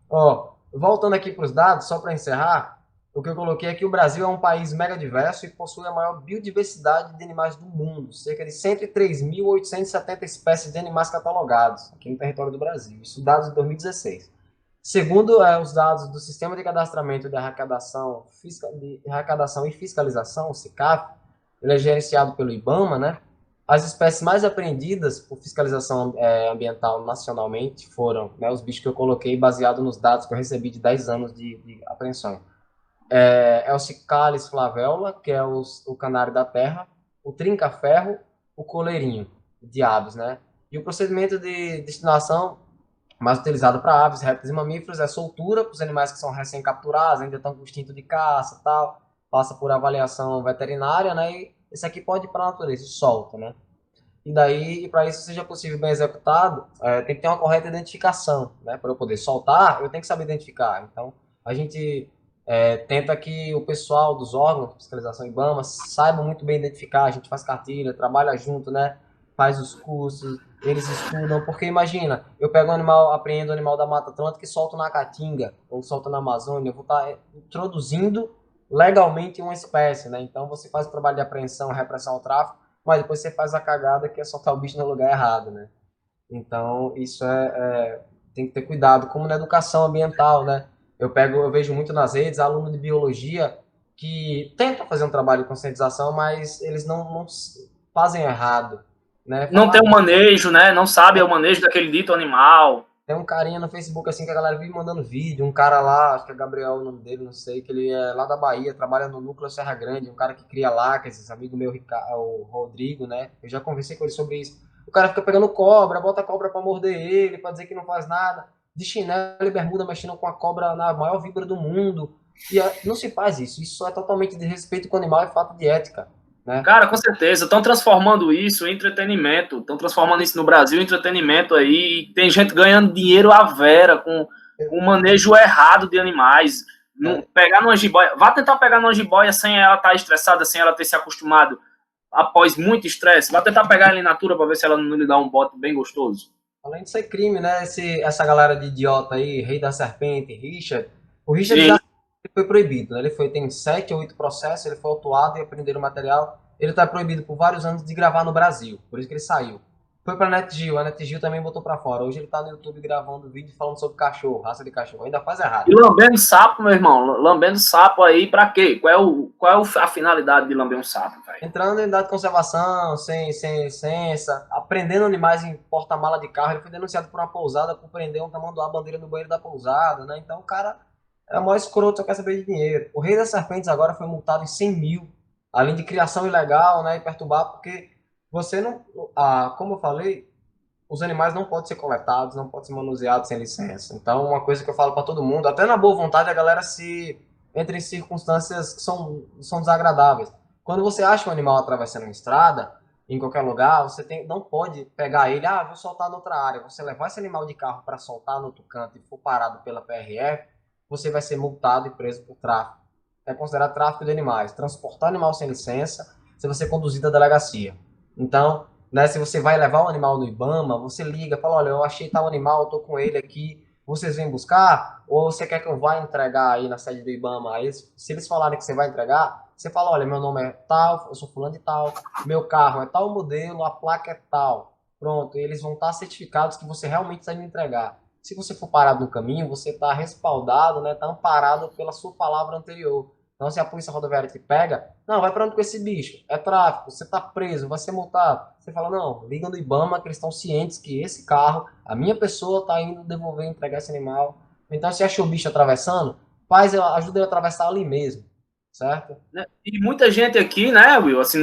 Ó, voltando aqui para os dados, só para encerrar, o que eu coloquei é que o Brasil é um país mega diverso e possui a maior biodiversidade de animais do mundo, cerca de 103.870 espécies de animais catalogados aqui no território do Brasil, isso dados de 2016. Segundo os dados do Sistema de Cadastramento de Arrecadação e Fiscalização, o SICAF, ele é gerenciado pelo IBAMA, né? As espécies mais apreendidas por fiscalização ambiental nacionalmente foram, né, os bichos que eu coloquei baseado nos dados que eu recebi de 10 anos de apreensão. O Cicalis flaveola, que é o canário da terra, o trinca-ferro, o coleirinho de aves, né? E o procedimento de destinação mais utilizado para aves, répteis e mamíferos é soltura para os animais que são recém-capturados, ainda estão com instinto de caça, tal, passa por avaliação veterinária, né? E esse aqui pode ir para a natureza, solta, né? E daí, para isso seja possível bem executado, tem que ter uma correta identificação, né? Para eu poder soltar, eu tenho que saber identificar. Então, a gente tenta que o pessoal dos órgãos de fiscalização IBAMA saiba muito bem identificar, a gente faz cartilha, trabalha junto, né? Faz os cursos, eles estudam, porque imagina, eu pego um animal, apreendo um animal da Mata Atlântica e solto na Caatinga, ou solto na Amazônia, eu vou estar introduzindo legalmente uma espécie, né? Então você faz o trabalho de apreensão, repressão ao tráfico, mas depois você faz a cagada que é soltar o bicho no lugar errado, né? Então isso tem que ter cuidado, como na educação ambiental, né? Eu vejo muito nas redes aluno de biologia que tenta fazer um trabalho de conscientização, mas eles não fazem errado, né? Não Falar, tem o manejo, né? Não sabe o manejo daquele dito animal. tem um carinha no Facebook assim que a galera vive mandando vídeo, um cara lá, acho que é Gabriel o nome dele, não sei, que ele é lá da Bahia, trabalha no Núcleo Serra Grande, um cara que cria lacas, esse amigo meu, o Rodrigo, né? Eu já conversei com ele sobre isso. O cara fica pegando cobra, bota a cobra pra morder ele, pra dizer que não faz nada, de chinelo e bermuda mexendo com a cobra na maior víbora do mundo. E não se faz isso, isso é totalmente desrespeito com o animal e falta de ética, né? Cara, com certeza. Estão transformando isso em entretenimento. Estão transformando isso no Brasil em entretenimento aí. E tem gente ganhando dinheiro à vera com o manejo errado de animais. Não, É, pegar numa jiboia. Vá tentar pegar numa jiboia sem ela estar estressada, sem ela ter se acostumado após muito estresse. Vá tentar pegar ela in natura para ver se ela não lhe dá um bote bem gostoso. além de ser crime, né? Essa galera de idiota aí, Rei da Serpente, Richard, o Richard Sim. já foi proibido, né? Ele tem 7 ou 8 processos, ele foi autuado e apreenderam o material. Ele está proibido por vários anos de gravar no Brasil, por isso que ele saiu. Foi pra NetGeo, a NetGeo também botou pra fora. Hoje ele tá no YouTube gravando vídeo falando sobre cachorro, raça de cachorro. Ainda faz errado. E lambendo sapo, meu irmão. Lambendo sapo aí pra quê? Qual é a finalidade de lamber um sapo, velho? Entrando em unidade de conservação, sem licença, aprendendo animais em porta-mala de carro. Ele foi denunciado por uma pousada por prender um tamanduá bandeira no banheiro da pousada, né? Então o cara é o maior escroto, só quer saber de dinheiro. O Rei das Serpentes agora foi multado em 100 mil, além de criação ilegal, né? E perturbar, porque você não. Como eu falei, os animais não podem ser coletados, não podem ser manuseados sem licença. Então, uma coisa que eu falo para todo mundo, até na boa vontade, a galera se entra em circunstâncias que são desagradáveis. Quando você acha um animal atravessando uma estrada, em qualquer lugar, não pode pegar ele, vou soltar noutra área. Você levar esse animal de carro para soltar no outro canto e for parado pela PRF, você vai ser multado e preso por tráfico. É considerado tráfico de animais. Transportar animal sem licença, você vai ser conduzido à delegacia. Então, né, se você vai levar o animal no IBAMA, você liga, fala, olha, eu achei tal animal, eu tô com ele aqui, vocês vêm buscar? Ou você quer que eu vá entregar aí na sede do IBAMA? Aí, se eles falarem que você vai entregar, você fala, olha, meu nome é tal, eu sou fulano de tal, meu carro é tal modelo, a placa é tal. Pronto, e eles vão estar certificados que você realmente está indo entregar. Se você for parado no caminho, você está respaldado, né, está amparado pela sua palavra anterior. Então, se a polícia rodoviária te pega, não, vai para onde com esse bicho? É tráfico, você tá preso, vai ser multado. Você fala, não, liga no IBAMA que eles estão cientes que esse carro, a minha pessoa tá indo devolver, entregar esse animal. Então, se achou o bicho atravessando, ajuda ele a atravessar ali mesmo, certo? E muita gente aqui, né, Will, assim,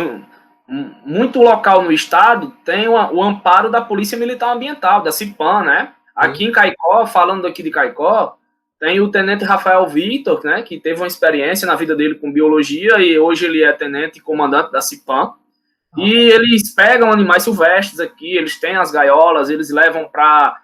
muito local no estado tem o amparo da Polícia Militar Ambiental, da CIPAM, né? Sim. Aqui em Caicó, falando aqui de Caicó, tem o tenente Rafael Vitor, né, que teve uma experiência na vida dele com biologia e hoje ele é tenente e comandante da CIPAM. Ah, E eles pegam animais silvestres aqui, eles têm as gaiolas, eles levam para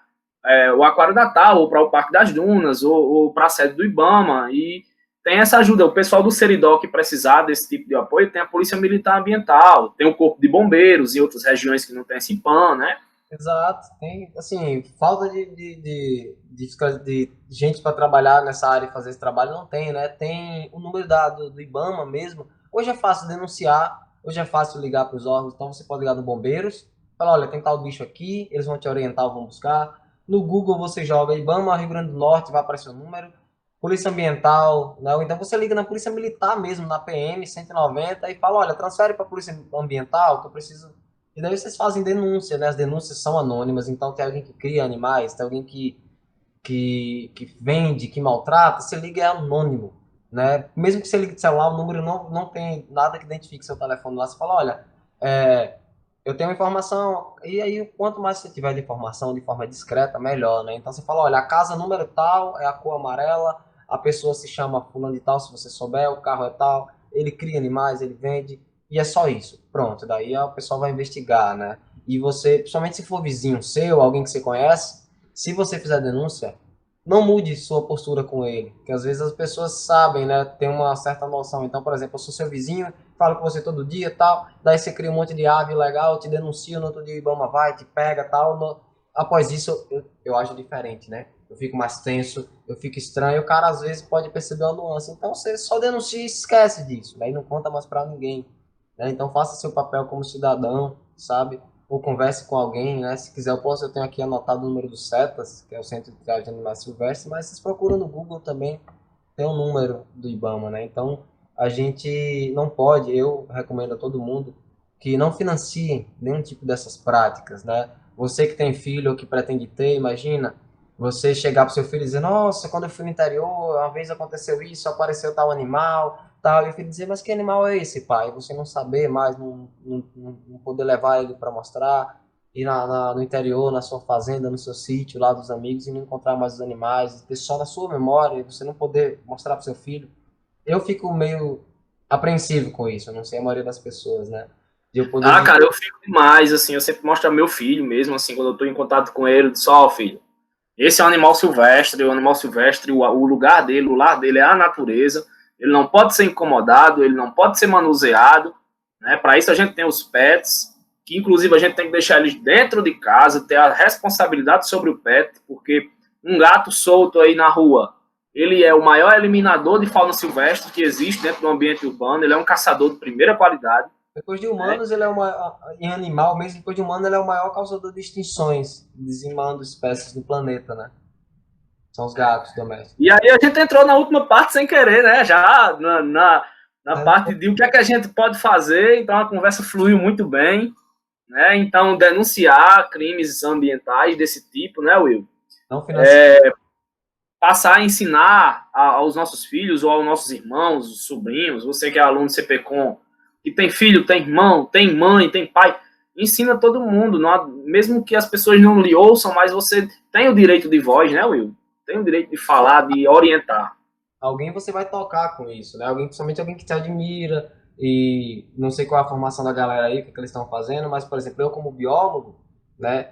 o Aquário Natal, ou para o Parque das Dunas, ou para a sede do IBAMA, e tem essa ajuda. O pessoal do Seridó que precisar desse tipo de apoio, tem a Polícia Militar Ambiental, tem o Corpo de Bombeiros em outras regiões que não tem esse PAN, né? exato. Tem, assim, falta de gente para trabalhar nessa área e fazer esse trabalho não tem, né? Tem o número do IBAMA mesmo. Hoje é fácil denunciar, hoje é fácil ligar para os órgãos, então você pode ligar no Bombeiros, falar, olha, tem tal bicho aqui, eles vão te orientar, vão buscar. No Google você joga IBAMA, Rio Grande do Norte, vai aparecer o número. Polícia Ambiental, né? Ou então você liga na Polícia Militar mesmo, na PM 190 e fala, olha, transfere para a Polícia Ambiental que eu preciso. E daí vocês fazem denúncia, né? As denúncias são anônimas, então tem alguém que cria animais, tem alguém que vende, que maltrata, você liga é anônimo, né? Mesmo que você ligue de celular, o número não tem nada que identifique seu telefone lá. Você fala, olha, eu tenho informação, e aí quanto mais você tiver de informação de forma discreta, melhor, né? Então você fala, olha, a casa número tal é a cor amarela, a pessoa se chama fulano de tal, se você souber, o carro é tal, ele cria animais, ele vende, e é só isso. Pronto, daí o pessoal vai investigar, né? E você, principalmente se for vizinho seu, alguém que você conhece, se você fizer denúncia, não mude sua postura com ele, porque às vezes as pessoas sabem, né? Tem uma certa noção. Então, por exemplo, eu sou seu vizinho, falo com você todo dia, tal, daí você cria um monte de ave legal, te denuncia, no outro dia o Ibama vai, te pega, tal. Após isso, eu acho diferente, né? eu fico mais tenso, eu fico estranho, o cara às vezes pode perceber uma nuance. Então você só denuncia e esquece disso, né? E não conta mais para ninguém, né? Então faça seu papel como cidadão, sabe? Ou converse com alguém, né? Se quiser eu tenho aqui anotado o número do CETAS, que é o Centro de Triagem de Animais Silvestres, mas vocês procuram no Google também, tem um número do IBAMA, né? Então a gente não pode, eu recomendo a todo mundo que não financiem nenhum tipo dessas práticas, né? Você que tem filho ou que pretende ter, imagina você chegar para o seu filho e dizer, nossa, quando eu fui no interior, uma vez aconteceu isso, apareceu tal animal, tal, e o filho dizer, mas que animal é esse, pai? E você não saber mais, não poder levar ele para mostrar, ir no interior, na sua fazenda, no seu sítio, lá dos amigos, e não encontrar mais os animais, ter só na sua memória, e você não poder mostrar para o seu filho. Eu fico meio apreensivo com isso, eu não sei a maioria das pessoas, né? De eu poder Ah, cara, dizer, eu fico demais, assim, eu sempre mostro ao meu filho mesmo, assim, quando eu tô em contato com ele, só, filho, esse é um animal silvestre, o animal silvestre, o lugar dele, o lar dele é a natureza, ele não pode ser incomodado, ele não pode ser manuseado, né? Para isso a gente tem os pets, que inclusive a gente tem que deixar eles dentro de casa, ter a responsabilidade sobre o pet, porque um gato solto aí na rua, ele é o maior eliminador de fauna silvestre que existe dentro do ambiente urbano, ele é um caçador de primeira qualidade, depois de né? humanos, ele é uma, em animal mesmo, depois de humano, ele é o maior causador de extinções, dizimando espécies do planeta, né? São os gatos domésticos. E aí a gente entrou na última parte sem querer, né? Já na É, parte de o que é que a gente pode fazer, então a conversa fluiu muito bem, né? Então, denunciar crimes ambientais desse tipo, né, Will? não financia. Passar a ensinar aos nossos filhos ou aos nossos irmãos, sobrinhos, você que é aluno do CPCom, que tem filho, tem irmão, tem mãe, tem pai, ensina todo mundo, não, mesmo que as pessoas não lhe ouçam, mas você tem o direito de voz, né, Will? Tem o direito de falar, de orientar. Alguém você vai tocar com isso, né? Alguém, principalmente alguém que te admira, e não sei qual é a formação da galera aí, o que, que eles estão fazendo, mas, por exemplo, eu como biólogo, né?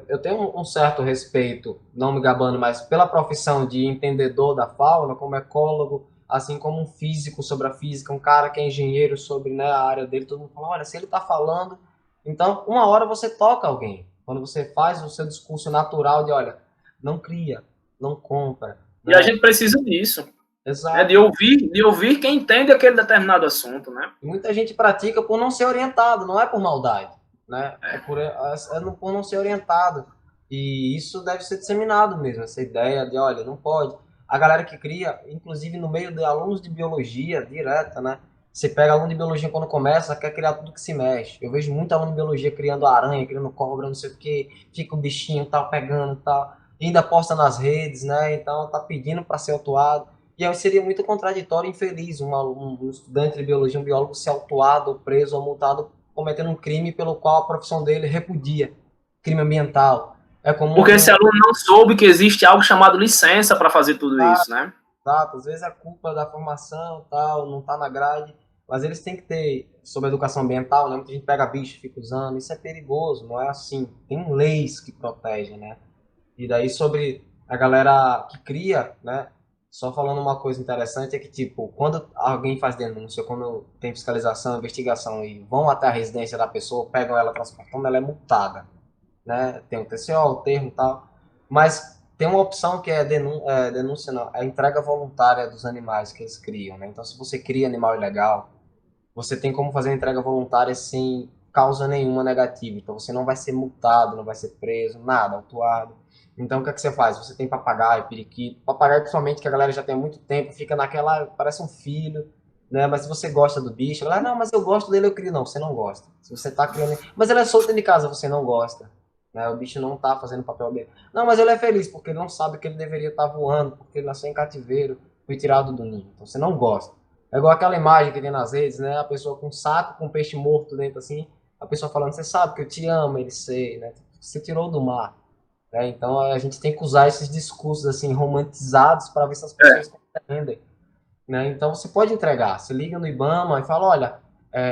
Eu tenho um certo respeito, não me gabando, mas pela profissão de entendedor da fauna, como ecólogo, assim como um físico sobre a física, um cara que é engenheiro sobre, né, a área dele, todo mundo fala, olha, se ele está falando, então uma hora você toca alguém, quando você faz o seu discurso natural de, olha, não cria, não compra, E a né? gente precisa disso, né, Exato. de ouvir quem entende aquele determinado assunto, né? E muita gente pratica por não ser orientado, não é por maldade, né? Por não ser orientado. E isso deve ser disseminado mesmo, essa ideia de, olha, não pode. A galera que cria, inclusive no meio de alunos de biologia direta, né? Você pega aluno de biologia quando começa, quer criar tudo que se mexe. Eu vejo muito aluno de biologia criando aranha, criando cobra, não sei o quê, fica o bichinho, tal, pegando, tal. E ainda posta nas redes, né? Então tá pedindo para ser autuado. E aí seria muito contraditório e infeliz um estudante de biologia, um biólogo, ser autuado, preso ou multado cometendo um crime pelo qual a profissão dele repudia, crime ambiental. É comum Porque aqui esse no aluno não soube que existe algo chamado licença para fazer tudo isso, né? Estado, às vezes é culpa da formação, tal, não está na grade, mas eles têm que ter sobre educação ambiental, né? Muita gente pega bicho e fica usando, isso é perigoso, não é assim. Tem leis que protegem, né? E daí sobre a galera que cria, né? Só falando uma coisa interessante é que, tipo, quando alguém faz denúncia, quando tem fiscalização, investigação e vão até a residência da pessoa, pegam ela transportando, ela é multada, né? Tem o TCO, o termo e tal. Mas tem uma opção que é, denúncia, não, é a entrega voluntária dos animais que eles criam, né? Então, se você cria animal ilegal, você tem como fazer a entrega voluntária sem causa nenhuma negativa. Então você não vai ser multado, não vai ser preso, nada, autuado. Então o que é que você faz? Você tem papagaio, periquito. Papagaio, principalmente, que a galera já tem há muito tempo, fica naquela, parece um filho, né? Mas se você gosta do bicho, ela, não, mas eu gosto dele, eu crio. Não, você não gosta. Se você tá criando. Mas ele é solto dentro de casa, você não gosta. Né? O bicho não tá fazendo o papel dele. Não, mas ele é feliz, porque ele não sabe que ele deveria estar voando, porque ele nasceu em cativeiro, foi tirado do ninho. Então você não gosta. É igual aquela imagem que tem nas redes, né? A pessoa com um saco com peixe morto dentro assim, a pessoa falando, você sabe que eu te amo, ele sei, né? Você tirou do mar, né? Então a gente tem que usar esses discursos assim romantizados para ver se as pessoas compreendem, né? Então você pode entregar, você liga no IBAMA e fala, olha,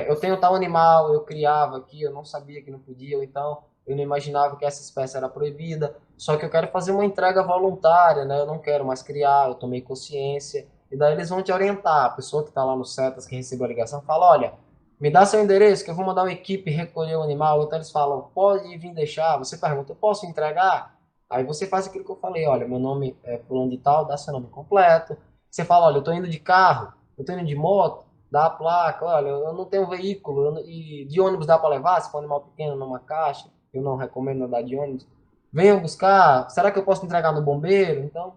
eu tenho tal animal, eu criava aqui, eu não sabia que não podia, ou então eu não imaginava que essa espécie era proibida, só que eu quero fazer uma entrega voluntária, né? Eu não quero mais criar, eu tomei consciência, e daí eles vão te orientar. A pessoa que está lá no CETAS, que recebeu a ligação, fala, olha, me dá seu endereço que eu vou mandar uma equipe recolher o animal. Então eles falam, pode vir deixar. Você pergunta, eu posso entregar? Aí você faz aquilo que eu falei, olha, meu nome é fulano de tal, dá seu nome completo. Você fala, olha, eu tô indo de carro, eu tô indo de moto, dá a placa, olha, eu não tenho veículo, e de ônibus dá para levar, se for um animal pequeno numa caixa, eu não recomendo andar de ônibus. Venham buscar, será que eu posso entregar no bombeiro? Então,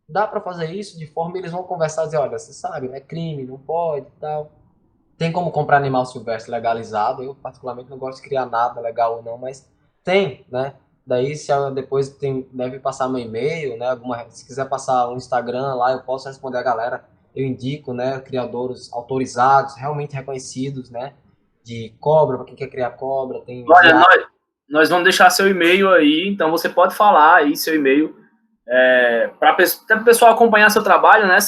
dá para fazer isso de forma eles vão conversar e dizer, olha, você sabe, é crime, não pode e tal. Tem como comprar animal silvestre legalizado. Eu, particularmente, não gosto de criar nada legal ou não, mas tem, né? Daí, se depois deve passar meu e-mail, né? Se quiser passar um Instagram lá, eu posso responder a galera. Eu indico, né? Criadores autorizados, realmente reconhecidos, né? De cobra, para quem quer criar cobra, tem Olha, diário. nós vamos deixar seu e-mail aí, então você pode falar aí seu e-mail para o pessoal acompanhar seu trabalho, né?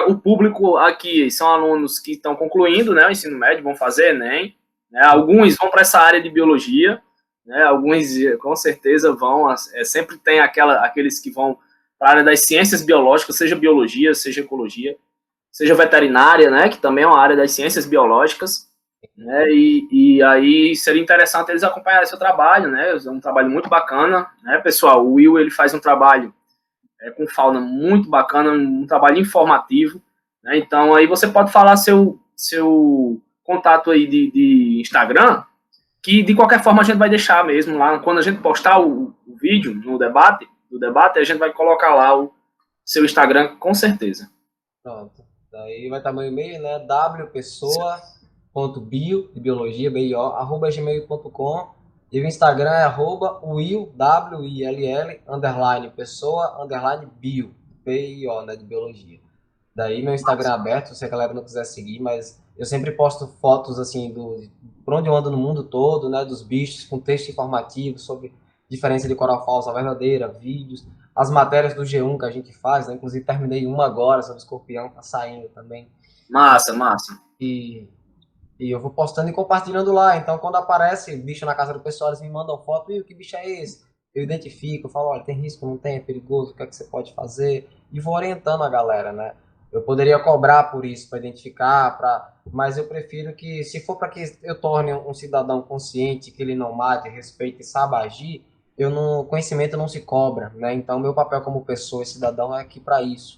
O público aqui são alunos que estão concluindo, né, o ensino médio, vão fazer Enem, né? Alguns vão para essa área de biologia, né? Alguns com certeza vão, sempre tem aqueles que vão para a área das ciências biológicas, seja biologia, seja ecologia, seja veterinária, né, que também é uma área das ciências biológicas, né, e aí seria interessante eles acompanharem seu trabalho, né, é um trabalho muito bacana, né, pessoal, o Will, ele faz um trabalho com fauna muito bacana, um trabalho informativo, né, então aí você pode falar seu contato aí de Instagram, que de qualquer forma a gente vai deixar mesmo lá, quando a gente postar o vídeo do debate, a gente vai colocar lá o seu Instagram, com certeza. Pronto. Daí vai estar meu e-mail, né? wpessoa.bio, de biologia, bio, @gmail.com. E o Instagram é @will, W-I-L-L, underline, pessoa, underline, bio, bio, né? De biologia. Daí meu Instagram é aberto, se a galera não quiser seguir, mas eu sempre posto fotos, assim, por onde eu ando no mundo todo, né? Dos bichos, com texto informativo sobre diferença de coral falsa verdadeira, vídeos, as matérias do G1 que a gente faz, né? Inclusive terminei uma agora sobre escorpião, tá saindo também. Massa, massa. E, e eu vou postando e compartilhando lá. Então, quando aparece bicho na casa do pessoal, eles me mandam foto, e que bicho é esse? Eu identifico, eu falo, olha, tem risco, não tem, é perigoso, o que é que você pode fazer? E vou orientando a galera, né? Eu poderia cobrar por isso, para identificar, mas eu prefiro que, se for para que eu torne um cidadão consciente, que ele não mate, respeite e saiba agir, conhecimento não se cobra, né? Então, meu papel como pessoa e cidadão é aqui para isso.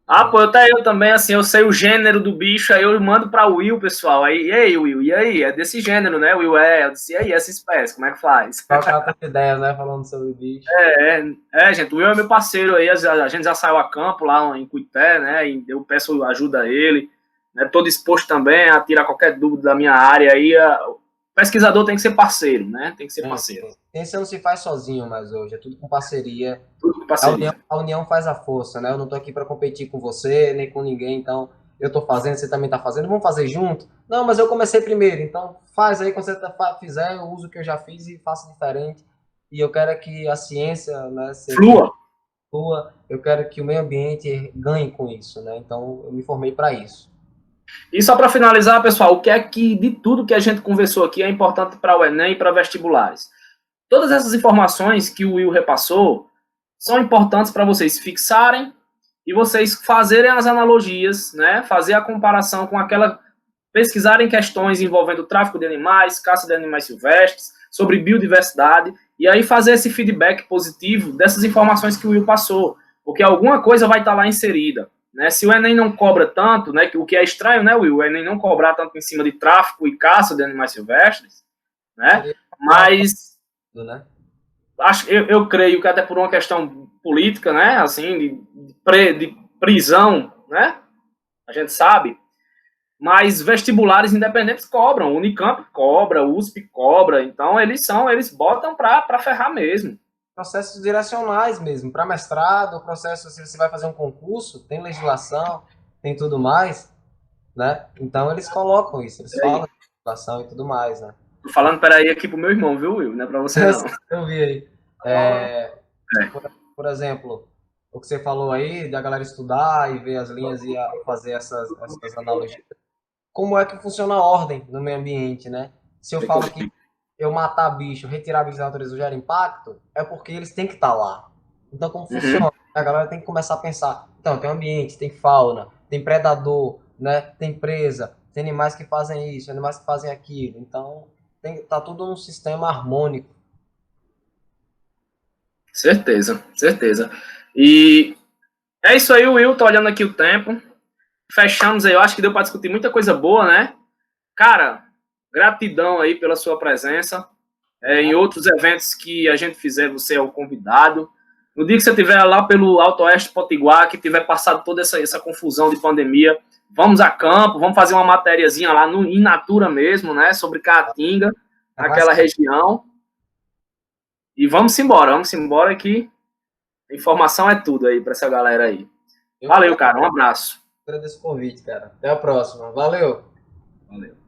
Ah, pô, até eu também, assim, eu sei o gênero do bicho, aí eu mando pra Will, pessoal. Aí, e aí, Will, e aí? É desse gênero, né? Will eu disse, e aí, essa espécie, como é que faz? Trocar ideias, né? Falando sobre o bicho. Gente, o Will é meu parceiro aí, a gente já saiu a campo lá em Cuité, né? E eu peço ajuda a ele, né? Tô disposto também a tirar qualquer dúvida da minha área aí. O pesquisador tem que ser parceiro, né? Tem que ser parceiro. Ciência não se faz sozinho mais hoje, é tudo com parceria. Tudo com parceria. A união faz a força, né? Eu não tô aqui para competir com você, nem com ninguém, então eu tô fazendo, você também tá fazendo, vamos fazer junto? Não, mas eu comecei primeiro, então faz aí, quando você fizer, eu uso o que eu já fiz e faço diferente. E eu quero que a ciência, né, seja Flua. boa, eu quero que o meio ambiente ganhe com isso, né? Então eu me formei para isso. E só para finalizar, pessoal, o que é que de tudo que a gente conversou aqui é importante para o Enem e para vestibulares? Todas essas informações que o Will repassou são importantes para vocês fixarem e vocês fazerem as analogias, né? Fazer a comparação com aquela, pesquisarem questões envolvendo tráfico de animais, caça de animais silvestres, sobre biodiversidade, e aí fazer esse feedback positivo dessas informações que o Will passou, porque alguma coisa vai estar lá inserida. Né? Se o Enem não cobra tanto, né, o que é estranho, né, Will? O Enem não cobrar tanto em cima de tráfico e caça de animais silvestres, né? Mas Né? eu creio que até por uma questão política, né, assim, de prisão, né, a gente sabe, mas vestibulares independentes cobram, Unicamp cobra, USP cobra, então eles botam para ferrar mesmo. Processos direcionais mesmo, para mestrado, processo, se você vai fazer um concurso, tem legislação, tem tudo mais, né? Então eles colocam isso, eles falam de legislação e tudo mais, né? Tô falando, peraí, aqui pro meu irmão, viu, Will? Não é pra você, não. Eu vi aí. Por exemplo, o que você falou aí, da galera estudar e ver as linhas e fazer essas analogias. Como é que funciona a ordem no meio ambiente, né? Se eu falo que eu matar bicho, retirar bicho da natureza gera impacto, é porque eles têm que estar lá. Então, como funciona? A galera tem que começar a pensar. Então, tem ambiente, tem fauna, tem predador, né? Tem presa, tem animais que fazem isso, animais que fazem aquilo. Então, tá tudo num sistema harmônico. Certeza, certeza. E é isso aí, Will. Tô olhando aqui o tempo. Fechamos aí. Eu acho que deu para discutir muita coisa boa, né? Cara, gratidão aí pela sua presença. Em outros eventos que a gente fizer, você é o convidado. No dia que você estiver lá pelo Alto Oeste Potiguar, que tiver passado toda essa confusão de pandemia, vamos a campo, vamos fazer uma matériazinha lá no In Natura mesmo, né? Sobre Caatinga, naquela região. E vamos embora que informação é tudo aí para essa galera aí. Valeu, cara. Um abraço. Agradeço o convite, cara. Até a próxima. Valeu. Valeu.